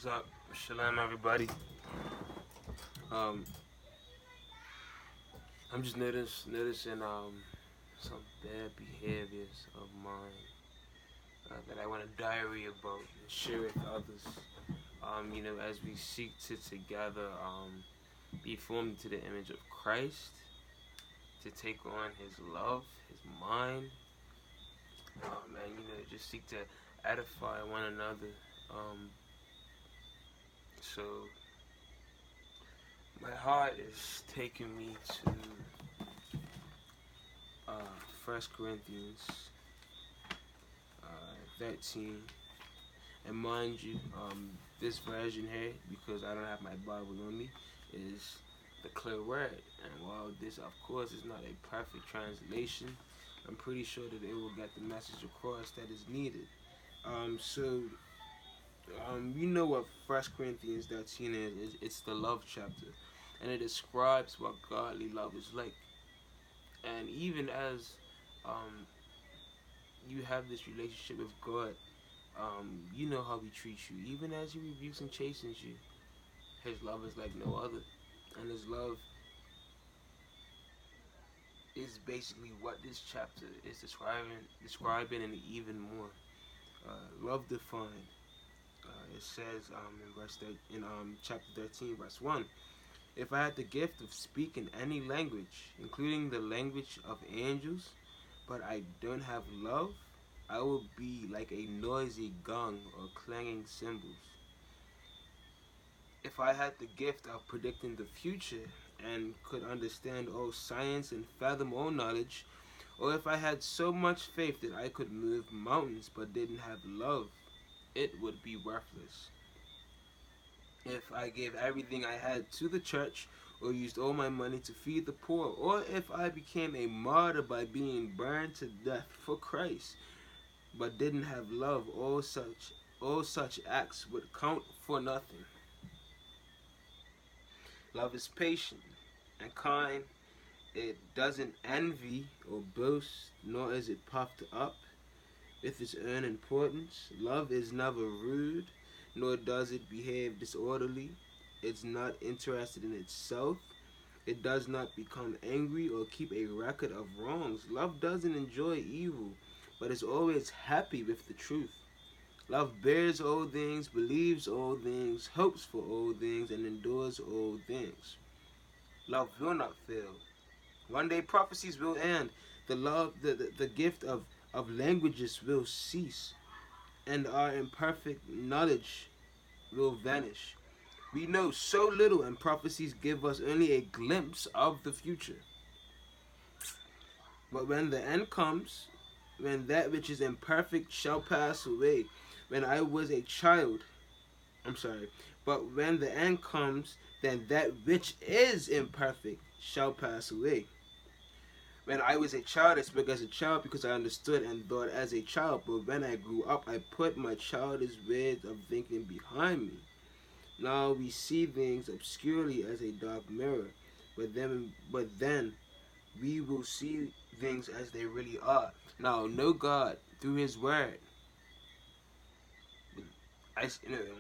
What's up? Shalom, everybody. Um, I'm just noticing some bad behaviors of mine that I want to diary about and share with others. As we seek to together be formed to the image of Christ, to take on His love, His mind, and just seek to edify one another. So my heart is taking me to First Corinthians 13, and mind you, this version here, because I don't have my Bible on me, is the clear word. And while this, of course, is not a perfect translation, I'm pretty sure that it will get the message across that is needed. You know what First Corinthians 13 is? It's the love chapter, and it describes what godly love is like. And even as um, you have this relationship with God, you know how He treats you. Even as He rebukes and chastens you, His love is like no other. And His love is basically what this chapter is describing, and even more. Love defined. It says in chapter 13, verse 1. If I had the gift of speaking any language, including the language of angels, but I don't have love, I will be like a noisy gong or clanging cymbals. If I had the gift of predicting the future and could understand all science and fathom all knowledge, or if I had so much faith that I could move mountains but didn't have love, it would be worthless. If I gave everything I had to the church, or used all my money to feed the poor, or if I became a martyr by being burned to death for Christ, but didn't have love, all such acts would count for nothing. Love is patient and kind. It doesn't envy or boast, nor is it puffed up with its own importance. Love is never rude, nor does it behave disorderly. It's not interested in itself. It does not become angry or keep a record of wrongs. Love doesn't enjoy evil, but is always happy with the truth. Love bears all things, believes all things, hopes for all things, and endures all things. Love will not fail. One day prophecies will end. The gift of languages will cease, and our imperfect knowledge will vanish. We know so little, and prophecies give us only a glimpse of the future. But when the end comes, when that which is imperfect shall pass away, when I was a child, I'm sorry, but when the end comes, then that which is imperfect shall pass away. When I was a child, I spoke as a child because I understood and thought as a child. But when I grew up, I put my childish ways of thinking behind me. Now we see things obscurely as a dark mirror, but then we will see things as they really are. Now, know God through His Word. I'm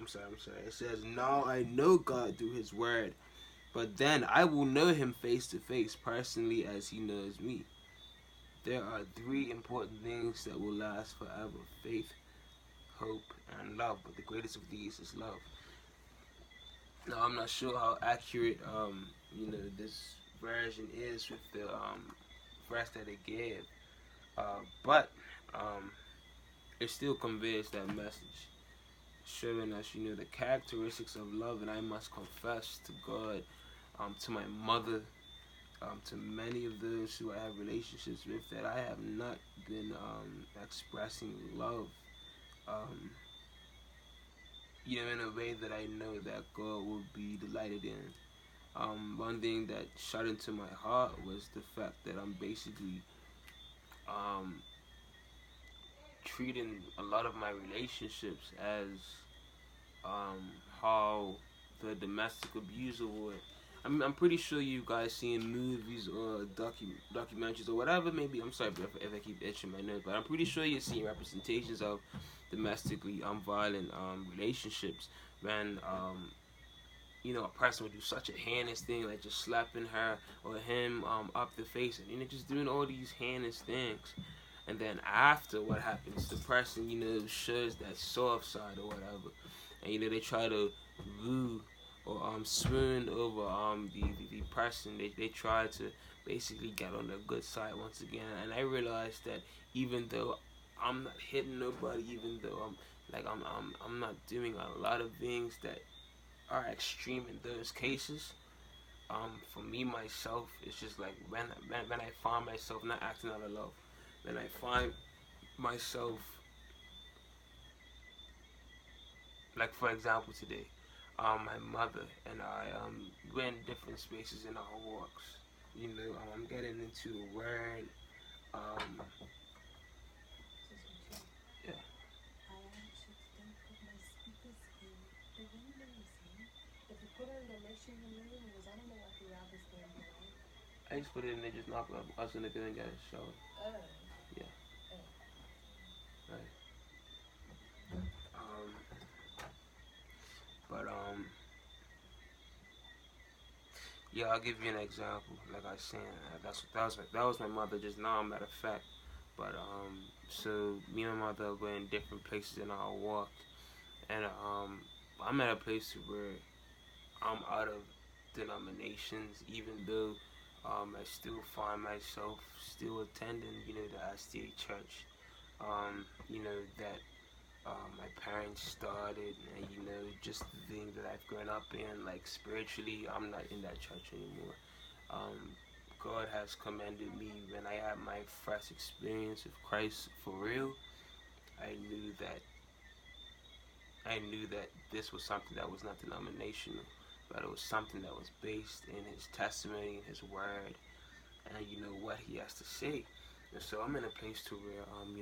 sorry. It says, now I know God through His Word, but then I will know Him face to face, personally, as He knows me. There are three important things that will last forever: faith, hope, and love. But the greatest of these is love. Now, I'm not sure how accurate this version is with the verse that it gave, but it still conveys that message, showing us the characteristics of love. And I must confess to God, to my mother, to many of those who I have relationships with, that I have not been expressing love, um, in a way that I know that God will be delighted in. One thing that shot into my heart was the fact that I'm basically treating a lot of my relationships as how the domestic abuser would. I'm pretty sure you guys seen movies or documentaries or whatever. Maybe, I'm sorry if I keep itching my nose, but I'm pretty sure you're seeing representations of domestically violent relationships when a person would do such a heinous thing, like just slapping her or him up the face, and just doing all these heinous things. And then after what happens, the person shows that soft side or whatever, and they try to woo or swoon over the person. They try to basically get on the good side once again. And I realized that even though I'm not hitting nobody, even though I'm not doing a lot of things that are extreme in those cases. For me myself, it's just like when I find myself not acting out of love, when I find myself, like for example today, my mother and I we're in different spaces in our walks. I'm getting into the word. Um, yeah. I just put it in there, just knock us in the good and get a shower. Yeah, right. Um, but yeah, I'll give you an example. Like I was saying, that was my mother just now. Matter of fact, but so me and my mother were in different places in our walk, and I'm at a place where I'm out of denominations, even though I still find myself still attending, the SDA church, that my parents started, and just the thing that I've grown up in, like spiritually, I'm not in that church anymore. God has commended me when I had my first experience with Christ for real. I knew that this was something that was not denominational, but it was something that was based in His testimony, in His word, and what He has to say. And so I'm in a place to where I'm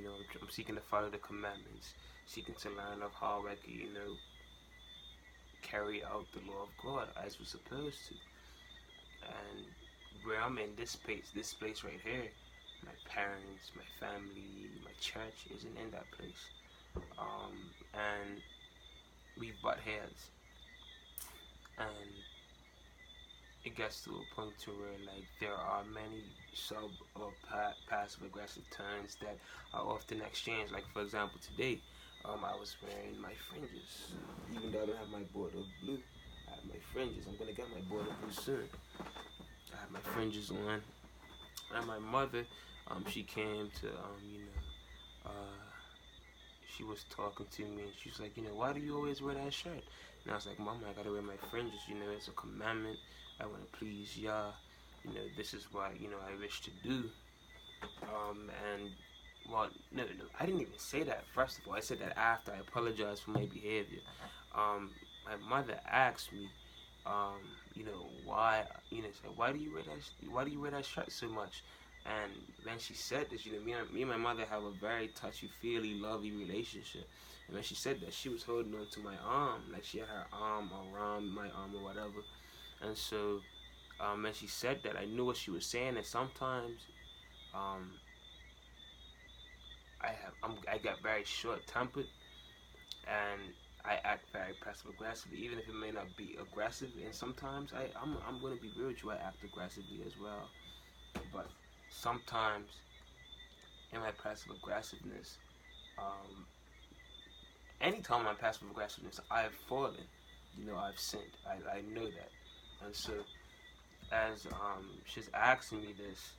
seeking to follow the commandments, seeking to learn of how I can carry out the law of God as we're supposed to. And where I'm in this place right here, my parents, my family, my church isn't in that place. And we butt heads, and it gets to a point to where like there are many sub or passive aggressive turns that are often exchanged. Like for example, today, I was wearing my fringes, even though I don't have my border of blue. I have my fringes. I'm gonna get my border blue soon. I have my fringes on, and my mother, she came to, she was talking to me, and she was like, why do you always wear that shirt? And I was like, Mama, I gotta wear my fringes. It's a commandment. I want to please Yah. This is what I wish to do. And well, no, I didn't even say that. First of all, I said that after I apologized for my behavior. My mother asked me, um, why, said, why do you wear that shirt so much? And when she said this, me and my mother have a very touchy, feely, lovey relationship. And when she said that, she was holding on to my arm, like she had her arm around my arm or whatever. And so, when she said that, I knew what she was saying. And sometimes, um, I get very short tempered, and I act very passive aggressively, even if it may not be aggressive. And sometimes I'm gonna be real with you. I act aggressively as well, but sometimes in my passive aggressiveness, um, anytime I'm passive aggressiveness, I've fallen. I've sinned. I know that, and so as she's asking me this,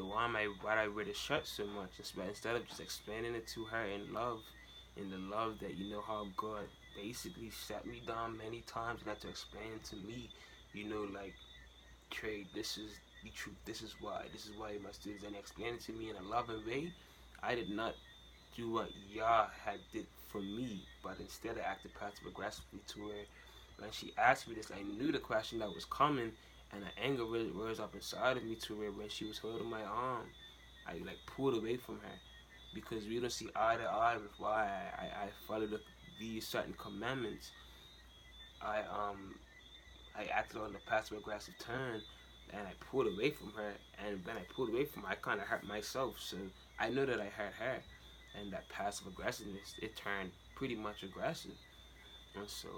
why do I wear the shirt so much? Instead of just explaining it to her in the love that how God basically set me down many times and had to explain it to me, like Trey, this is the truth. This is why you must do this, and explain it to me in a loving way. I did not do what Yah had did for me, but instead I acted passive aggressively to where when she asked me this, I knew the question that was coming, and the anger really rose up inside of me to where when she was holding my arm, I like pulled away from her because we don't see eye to eye with why I followed these certain commandments. I I acted on the passive aggressive turn, and I pulled away from her. And when I pulled away from her, I kind of hurt myself. So I know that I hurt her, and that passive aggressiveness it turned pretty much aggressive. And so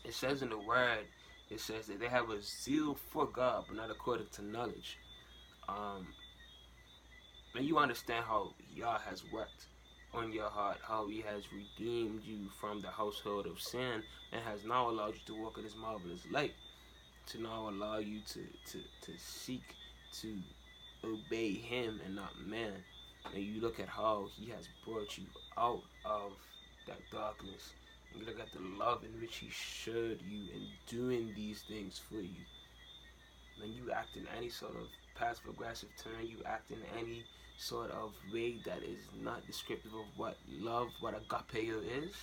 it says in the word, it says that they have a zeal for God, but not according to knowledge. Um, and you understand how Yah has worked on your heart, how He has redeemed you from the household of sin and has now allowed you to walk in His marvelous light, to now allow you to seek to obey Him and not man. And you look at how He has brought you out of that darkness. And you look at the love in which He showed you in doing these things for you. When you act in any sort of passive aggressive turn, you act in any sort of way that is not descriptive of what love, what agapeo is,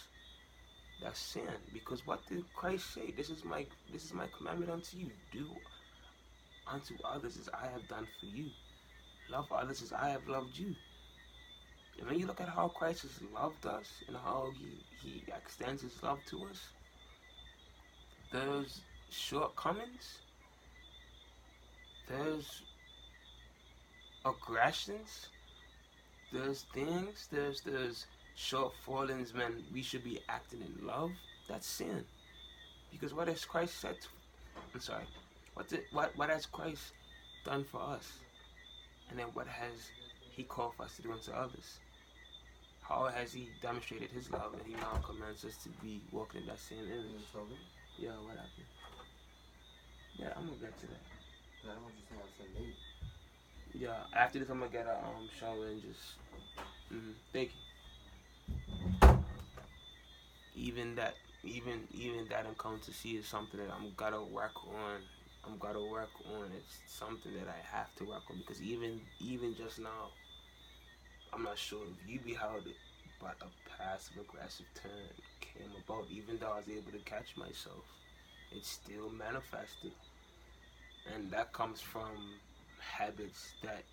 that's sin. Because what did Christ say? This is my commandment unto you. Do unto others as I have done for you. Love others as I have loved you. And when you look at how Christ has loved us and how he extends His love to us, there's shortcomings, there's aggressions, there's things, there's shortfallings when we should be acting in love. That's sin. Because what has Christ said? What has Christ done for us? And then what has He called for us to do unto others? How has He demonstrated His love, and He now commands us to be walking in that same image? Yeah, what happened? Yeah, I'm gonna get to that. I don't want you to say I said late. Yeah, after this I'm gonna get a shower and just thank you. Even that I'm coming to see is something that I'm gotta work on. It's something that I have to work on, because even just now, I'm not sure if you beheld it, but a passive aggressive turn came about. Even though I was able to catch myself, it still manifested. And that comes from habits that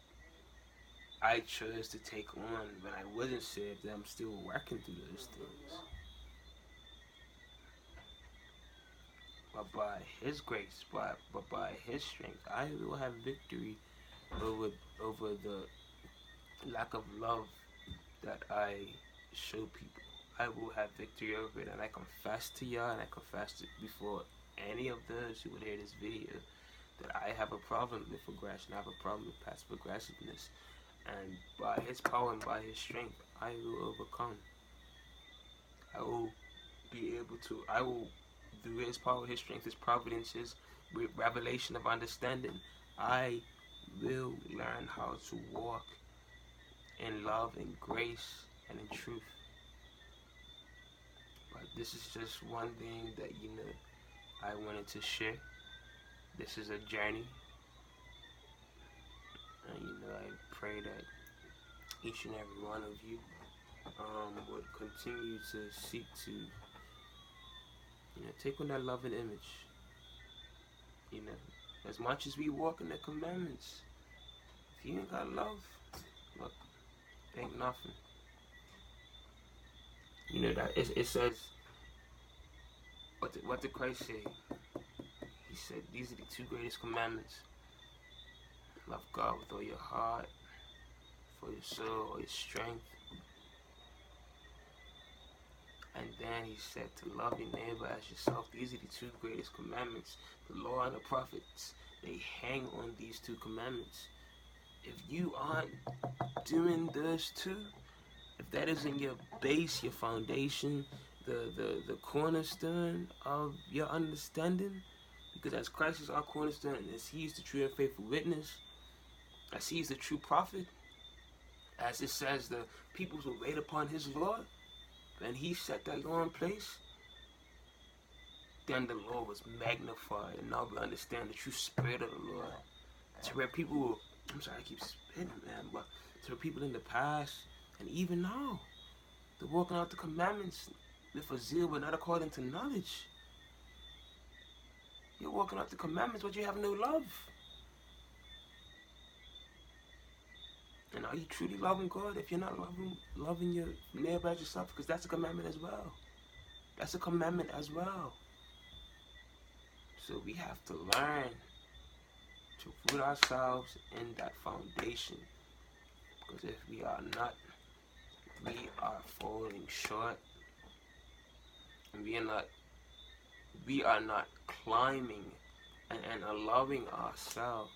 I chose to take on when I wasn't saved, and I'm still working through those things. But by His grace, but by His strength, I will have victory over the lack of love that I show people. I will have victory over it, and I confess to y'all, and I confess it before any of those who would hear this video, that I have a problem with aggression. I have a problem with passive aggressiveness, and by His power and by His strength, I will overcome. I will be able to. I will, through His power, His strength, His providence, His revelation of understanding, I will learn how to walk in love and grace and in truth. But this is just one thing that I wanted to share. This is a journey, and I pray that each and every one of you would continue to seek to take on that loving image. As much as we walk in the commandments, if you ain't got love, look, ain't nothing. That it says, what did Christ say? He said, these are the two greatest commandments. Love God with all your heart, for your soul, or your strength. And then He said to love your neighbor as yourself. These are the two greatest commandments. The law and the prophets, they hang on these two commandments. If you aren't doing those two, if that isn't your base, your foundation, the cornerstone of your understanding, because as Christ is our cornerstone, and as He is the true and faithful witness, as He is the true prophet, as it says, the peoples will wait upon His law, and He set that law in place, then the law was magnified, and now we understand the true spirit of the Lord. To where people will, I'm sorry, I keep spitting, man, but to where people in the past, and even now, they're walking out the commandments with a zeal, but not according to knowledge. You're walking out the commandments, but you have no love. And are you truly loving God if you're not loving your neighbor as yourself? Because that's a commandment as well. That's a commandment as well. So we have to learn to root ourselves in that foundation. Because if we are not, we are falling short. And we are not climbing and allowing ourselves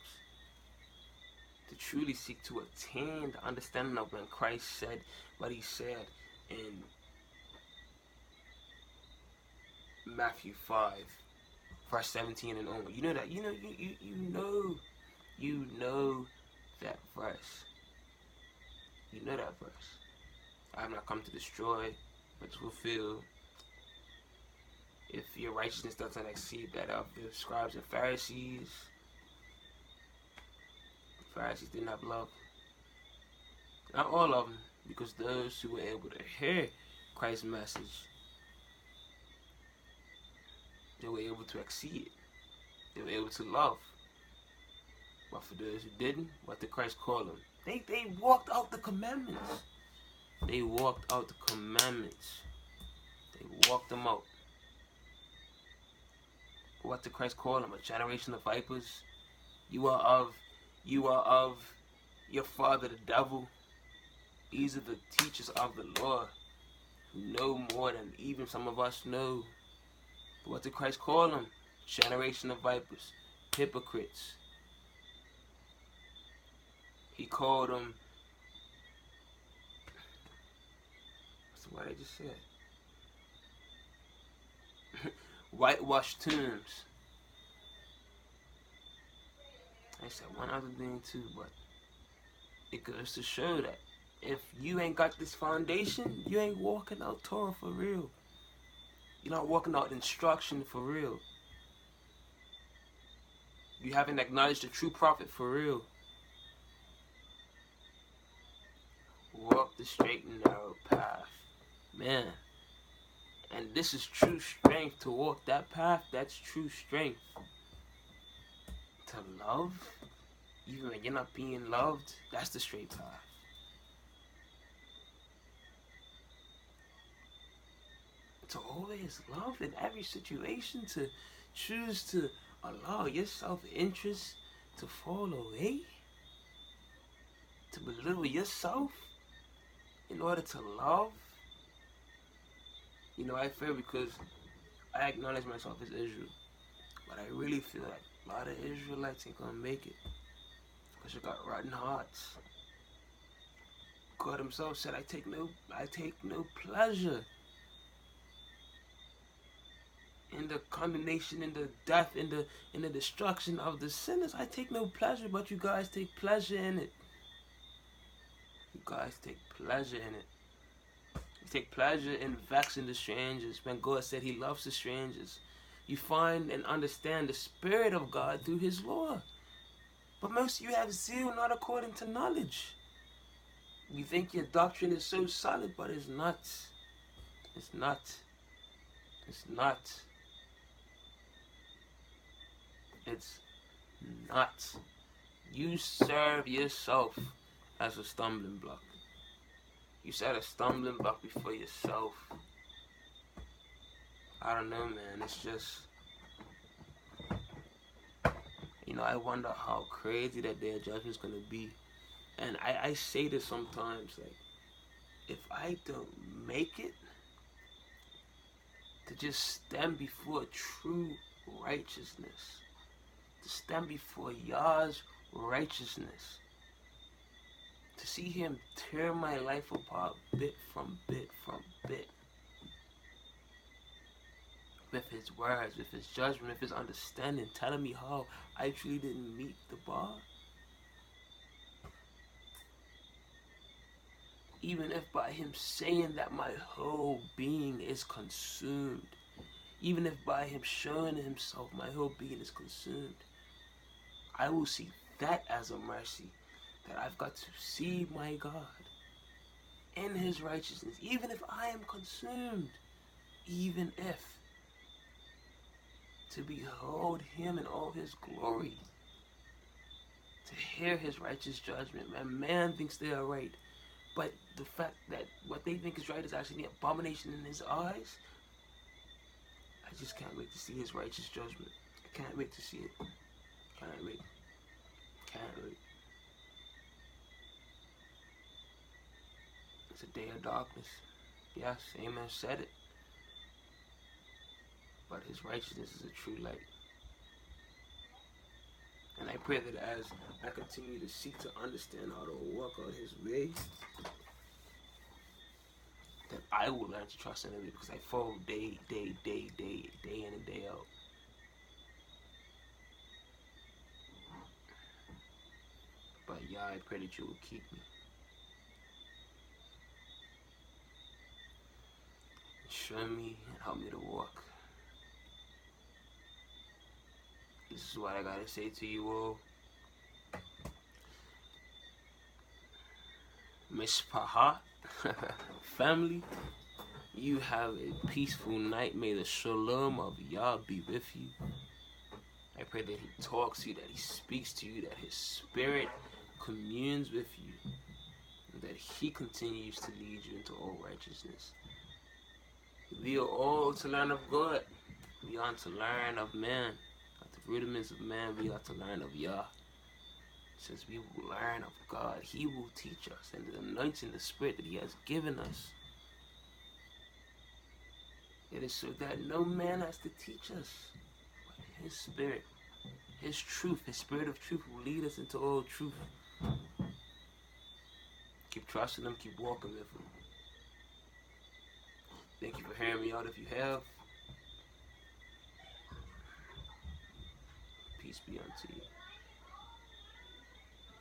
to truly seek to attain the understanding of when Christ said what he said in Matthew 5, verse 17 and onward. You know that. You know that verse. You know that verse. I have not come to destroy, but to fulfill. If your righteousness doesn't exceed that of the scribes and Pharisees, the Pharisees didn't have love. Not all of them, because those who were able to hear Christ's message, they were able to exceed it. They were able to love. But for those who didn't, what did Christ call them? They walked out the commandments. They walked out the commandments. They walked them out. What did Christ call them? A generation of vipers? You are of your father the devil. These are the teachers of the law who know more than even some of us know. But what did Christ call them? Generation of vipers, hypocrites. He called them, what's the word I just said? Whitewashed tombs. I said one other thing too, but it goes to show that if you ain't got this foundation, you ain't walking out Torah for real. You're not walking out instruction for real. You haven't acknowledged the true prophet for real. Walk the straight and narrow path. Man. And this is true strength to walk that path. That's true strength. To love, even when you're not being loved, that's the straight path. To always love in every situation, to choose to allow your self-interest to fall away, to belittle yourself in order to love. You know, I feel because I acknowledge myself as Israel, but I really feel like a lot of Israelites ain't gonna make it because you got rotten hearts. God himself said, I take no pleasure in the condemnation, in the death, in the destruction of the sinners. I take no pleasure, but you guys take pleasure in it. You guys take pleasure in it. You take pleasure in vexing the strangers when God said he loves the strangers. You find and understand the Spirit of God through his law. But most of you have zeal not according to knowledge. You think your doctrine is so solid, but it's not. It's not. It's not. It's not. You serve yourself as a stumbling block. You set a stumbling block before yourself. I don't know, man. It's just, I wonder how crazy that day of judgment is going to be. And I say this sometimes, like, if I don't make it to just stand before true righteousness, to stand before Yah's righteousness, to see him tear my life apart bit from bit from bit, with his words, with his judgment, with his understanding, telling me how I truly didn't meet the bar. Even if by him saying that my whole being is consumed, even if by him showing himself my whole being is consumed, I will see that as a mercy, that I've got to see my God in his righteousness, even if I am consumed, even if, to behold him in all his glory, to hear his righteous judgment. Man thinks they are right, but the fact that what they think is right is actually an abomination in his eyes. I just can't wait to see his righteous judgment. I can't wait to see it. Can't wait. Can't wait. It's a day of darkness. Yes, Amen said it. but his righteousness is a true light. And I pray that as I continue to seek to understand how to walk out his way, that I will learn to trust in him, because I fall day in and day out. But yeah, I pray that you will keep me. Show me and help me to walk. This is what I gotta say to you all. Mishpaha, family, you have a peaceful night. May the shalom of Yah be with you. I pray that he talks to you, that he speaks to you, that his spirit communes with you, and that he continues to lead you into all righteousness. We are all to learn of God. We are to learn of man. At the rudiments of man, we are to learn of Yah. Since we will learn of God, he will teach us, and the anointing, the spirit that he has given us, it is so that no man has to teach us, but his spirit, his truth, his spirit of truth will lead us into all truth. Keep trusting him, keep walking with him. Thank you for hearing me out if you have. Peace be unto you.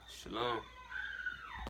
Shalom.